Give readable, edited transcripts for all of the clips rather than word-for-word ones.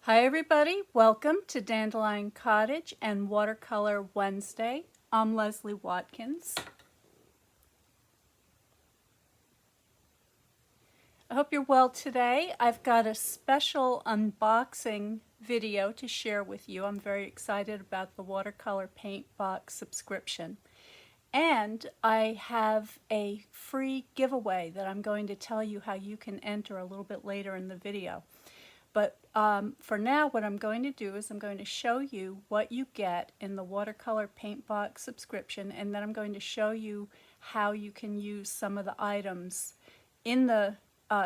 Hi everybody, welcome to Dandelion Cottage and Watercolor Wednesday. I'm Leslie Watkins. I hope you're well today. I've got a special unboxing video to share with you. I'm very excited about the Watercolor Paintbox subscription. And I have a free giveaway that I'm going to tell you how you can enter a little bit later in the video. But for now, what I'm going to do is I'm going to show you what you get in the Watercolor Paintbox subscription, and then I'm going to show you how you can use some of the items in the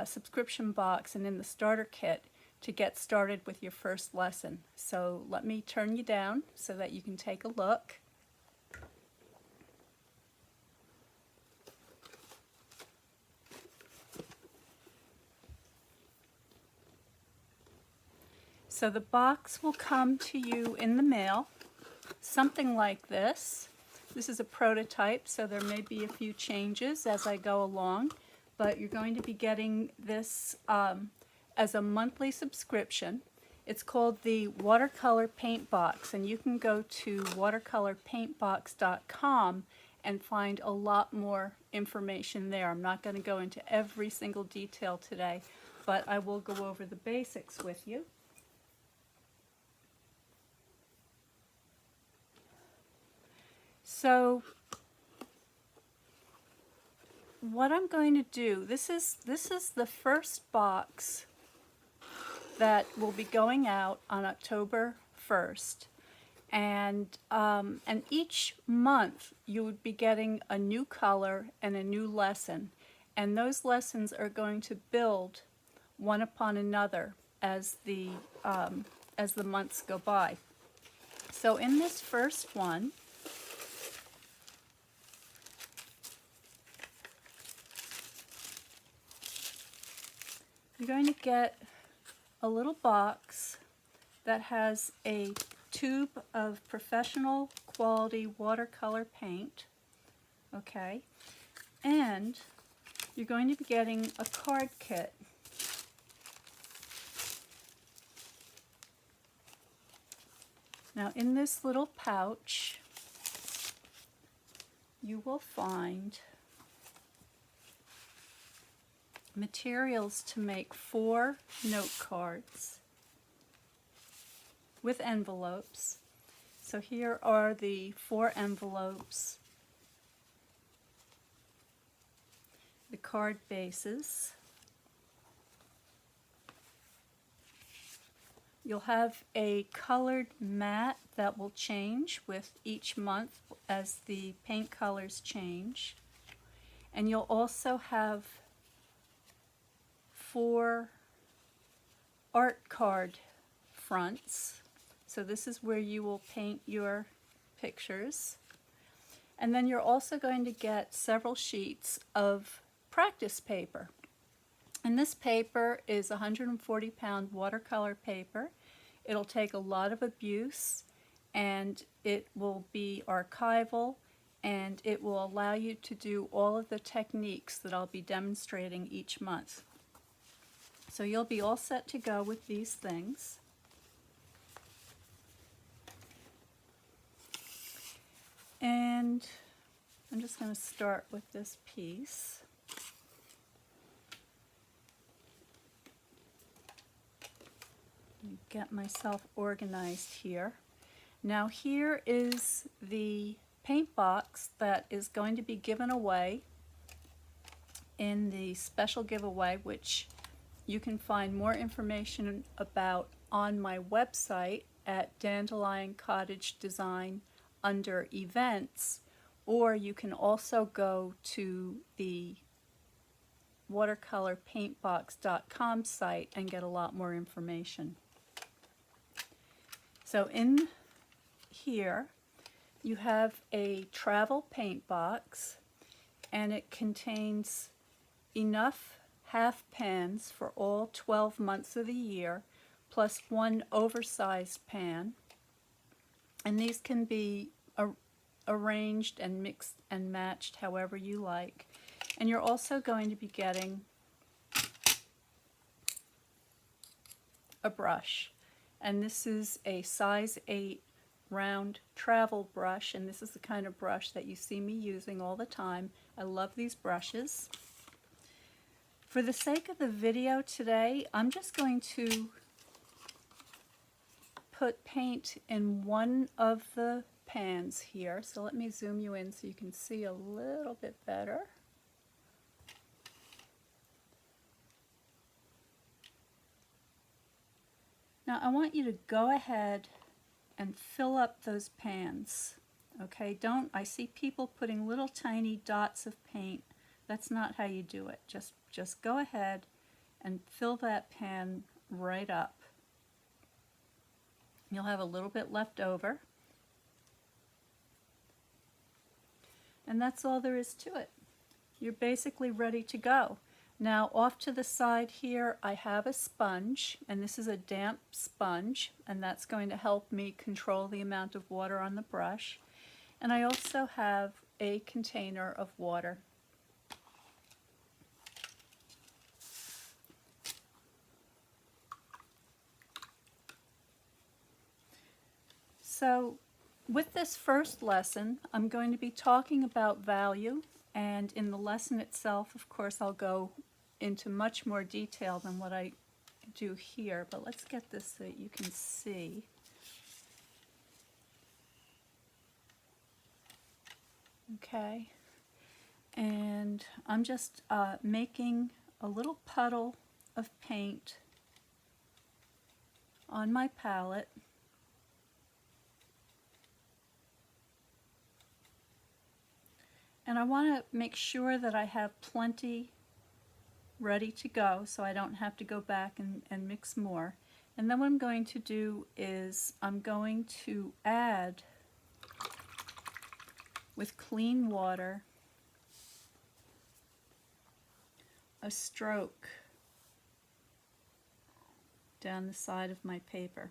subscription box and in the starter kit to get started with your first lesson. So let me turn you down so that you can take a look. So the box will come to you in the mail, something like this. This is a prototype, so there may be a few changes as I go along, but you're going to be getting this as a monthly subscription. It's called the Watercolor Paintbox, and you can go to watercolorpaintbox.com and find a lot more information there. I'm not going to go into every single detail today, but I will go over the basics with you. So what I'm going to do, this is the first box that will be going out on October 1st, and each month you would be getting a new color and a new lesson, and those lessons are going to build one upon another as the months go by. So in this first one, you're going to get a little box that has a tube of professional quality watercolor paint, okay, and you're going to be getting a card kit. Now in this little pouch you will find materials to make 4 note cards with envelopes. So here are the 4 envelopes, the card bases. You'll have a colored mat that will change with each month as the paint colors change. And you'll also have 4 art card fronts. So this is where you will paint your pictures. And then you're also going to get several sheets of practice paper. And this paper is 140-pound watercolor paper. It'll take a lot of abuse, and it will be archival, and it will allow you to do all of the techniques that I'll be demonstrating each month. So you'll be all set to go with these things. And I'm just going to start with this piece. Get myself organized here. Now here is the paint box that is going to be given away in the special giveaway, which you can find more information about on my website at Dandelion Cottage Design under Events, or you can also go to the watercolorpaintbox.com site and get a lot more information. So in here you have a travel paint box, and it contains enough half pans for all 12 months of the year, plus 1 oversized pan. And these can be arranged and mixed and matched however you like. And you're also going to be getting a brush. And this is a size 8 round travel brush, and this is the kind of brush that you see me using all the time. I love these brushes. For the sake of the video today, I'm just going to put paint in one of the pans here. So let me zoom you in so you can see a little bit better. Now I want you to go ahead and fill up those pans. Okay, I see people putting little tiny dots of paint. That's not how you do it. Just go ahead and fill that pan right up. You'll have a little bit left over. And that's all there is to it. You're basically ready to go. Now off to the side here I have a sponge, and this is a damp sponge, and that's going to help me control the amount of water on the brush. And I also have a container of water. So with this first lesson, I'm going to be talking about value, and in the lesson itself, of course, I'll go into much more detail than what I do here, but let's get this so that you can see. Okay, and I'm just making a little puddle of paint on my palette. And I want to make sure that I have plenty ready to go so I don't have to go back and mix more. And then what I'm going to do is I'm going to add, with clean water, a stroke down the side of my paper.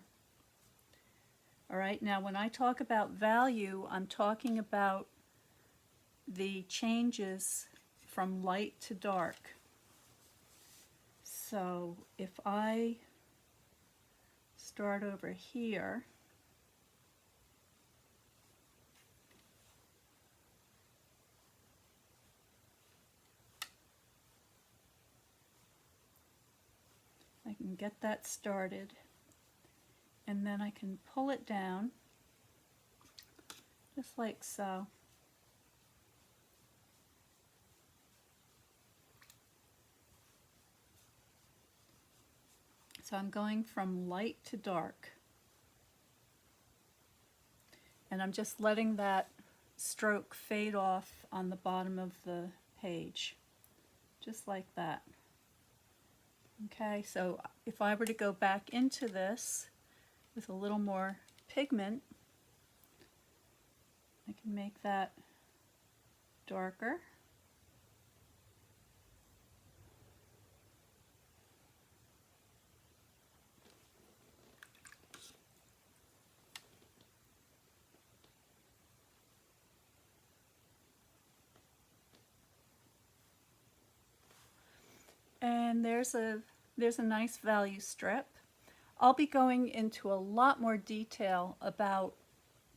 Alright, now when I talk about value, I'm talking about the changes from light to dark. So if I start over here, I can get that started, and then I can pull it down just like so. So I'm going from light to dark, and I'm just letting that stroke fade off on the bottom of the page, just like that. Okay, so if I were to go back into this with a little more pigment, I can make that darker. And there's a nice value strip. I'll be going into a lot more detail about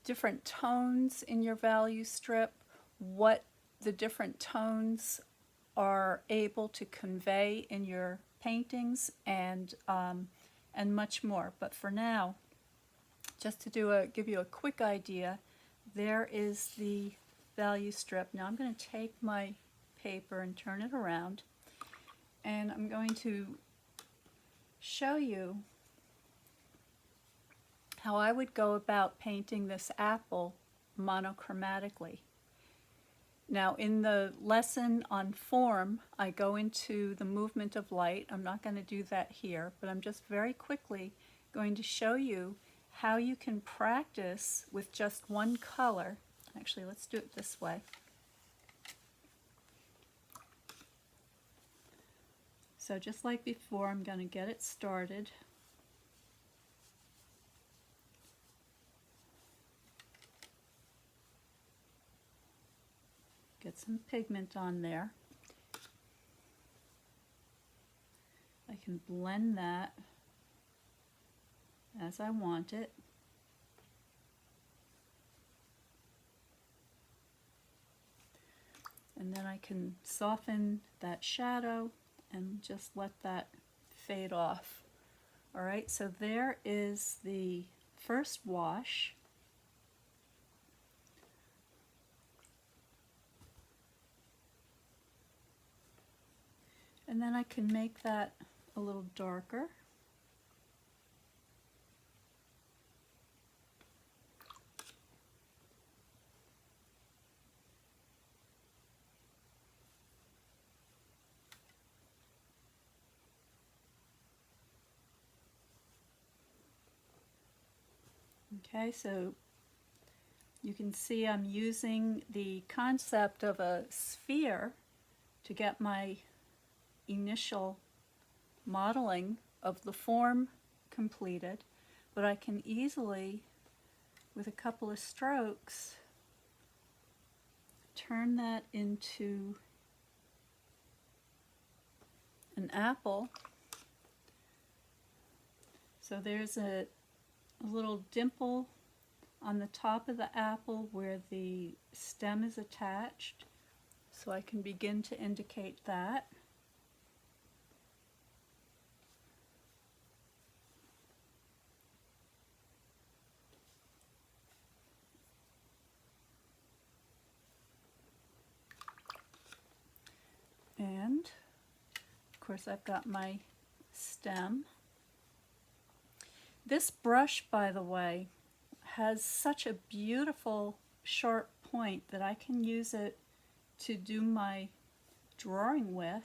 different tones in your value strip, what the different tones are able to convey in your paintings, and much more. But for now, just to give you a quick idea, there is the value strip. Now I'm going to take my paper and turn it around, and I'm going to show you how I would go about painting this apple monochromatically. Now in the lesson on form, I go into the movement of light. I'm not going to do that here, but I'm just very quickly going to show you how you can practice with just one color. Actually, let's do it this way. So just like before, I'm going to get it started. Get some pigment on there. I can blend that as I want it. And then I can soften that shadow and just let that fade off. All right, so there is the first wash. And then I can make that a little darker. Okay, so you can see I'm using the concept of a sphere to get my initial modeling of the form completed, but I can easily, with a couple of strokes, turn that into an apple. So there's a little dimple on the top of the apple where the stem is attached, so I can begin to indicate that. And of course I've got my stem. This brush, by the way, has such a beautiful sharp point that I can use it to do my drawing with.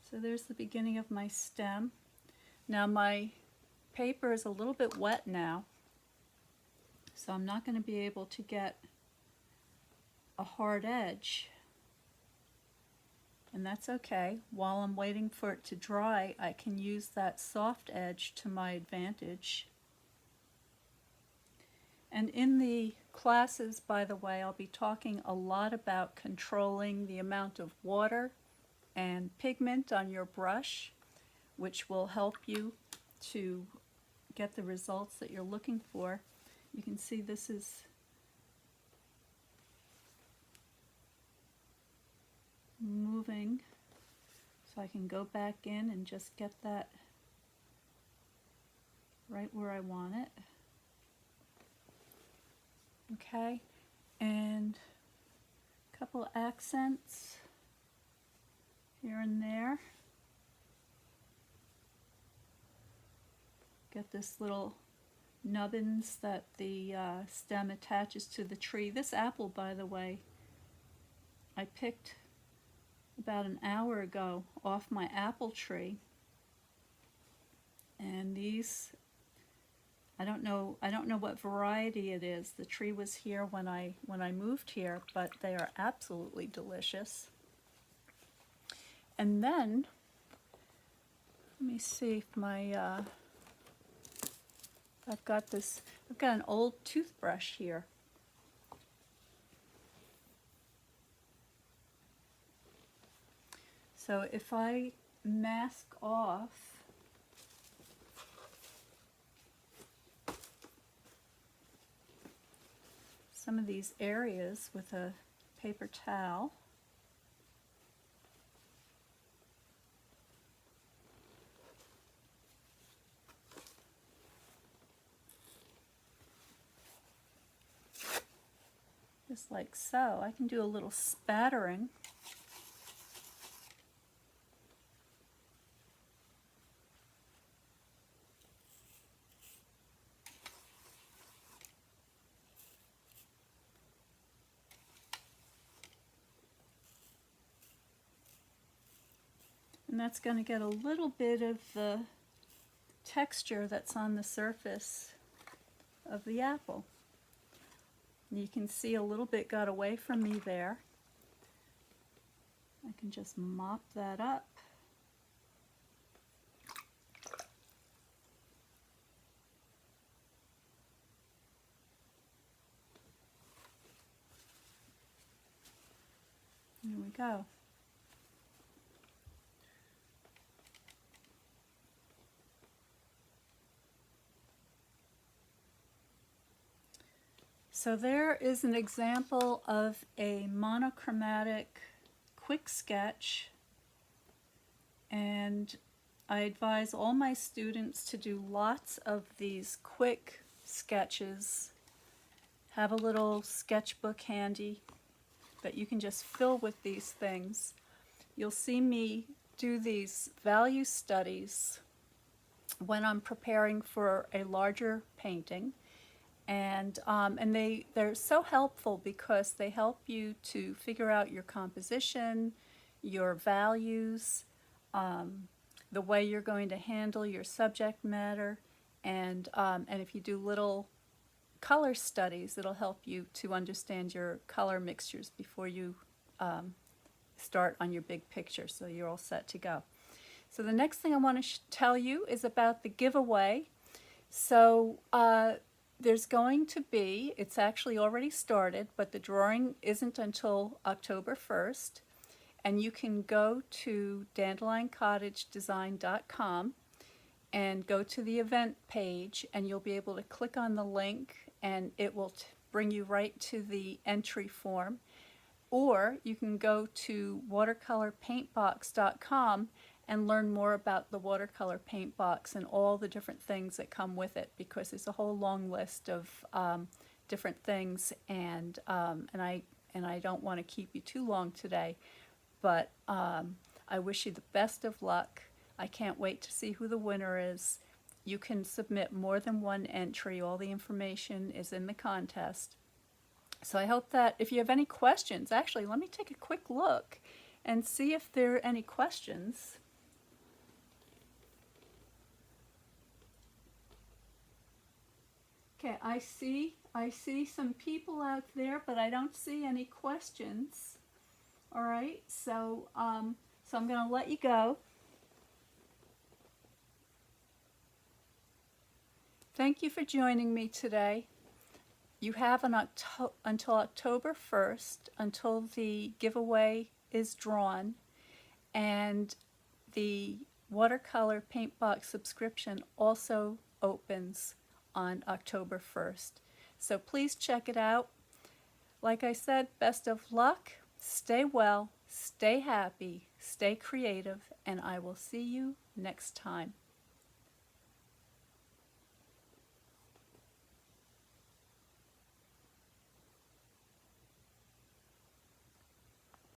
So there's the beginning of my stem. Now my paper is a little bit wet now, so I'm not going to be able to get a hard edge. And that's okay. While I'm waiting for it to dry, I can use that soft edge to my advantage. And in the classes, by the way, I'll be talking a lot about controlling the amount of water and pigment on your brush, which will help you to get the results that you're looking for. You can see this is moving, so I can go back in and just get that right where I want it. Okay, and a couple accents here and there. Get this little nubbins that the stem attaches to the tree. This apple, by the way, I picked about an hour ago off my apple tree, and these, I don't know what variety it is. The tree was here when I moved here, but they are absolutely delicious. And then let me see if my I've got an old toothbrush here. So if I mask off some of these areas with a paper towel, just like so, I can do a little spattering. And that's going to get a little bit of the texture that's on the surface of the apple. And you can see a little bit got away from me there. I can just mop that up. There we go. So there is an example of a monochromatic quick sketch, and I advise all my students to do lots of these quick sketches. Have a little sketchbook handy that you can just fill with these things. You'll see me do these value studies when I'm preparing for a larger painting. And they're so helpful because they help you to figure out your composition, your values, the way you're going to handle your subject matter, and if you do little color studies, it'll help you to understand your color mixtures before you start on your big picture, so you're all set to go. So the next thing I want to tell you is about the giveaway. So there's going to be, it's actually already started, but the drawing isn't until October 1st, and you can go to dandelioncottagedesign.com and go to the event page, and you'll be able to click on the link and it will bring you right to the entry form. Or you can go to watercolorpaintbox.com and learn more about the watercolor paint box and all the different things that come with it, because there's a whole long list of different things, and I don't want to keep you too long today, but I wish you the best of luck. I can't wait to see who the winner is. You can submit more than one entry. All the information is in the contest. So I hope that if you have any questions, actually let me take a quick look and see if there are any questions. Okay, I see some people out there, but I don't see any questions. All right, so I'm going to let you go. Thank you for joining me today. You have until October 1st until the giveaway is drawn, and the watercolor paintbox subscription also opens on October 1st. So please check it out. Like I said, best of luck, stay well, stay happy, stay creative, and I will see you next time.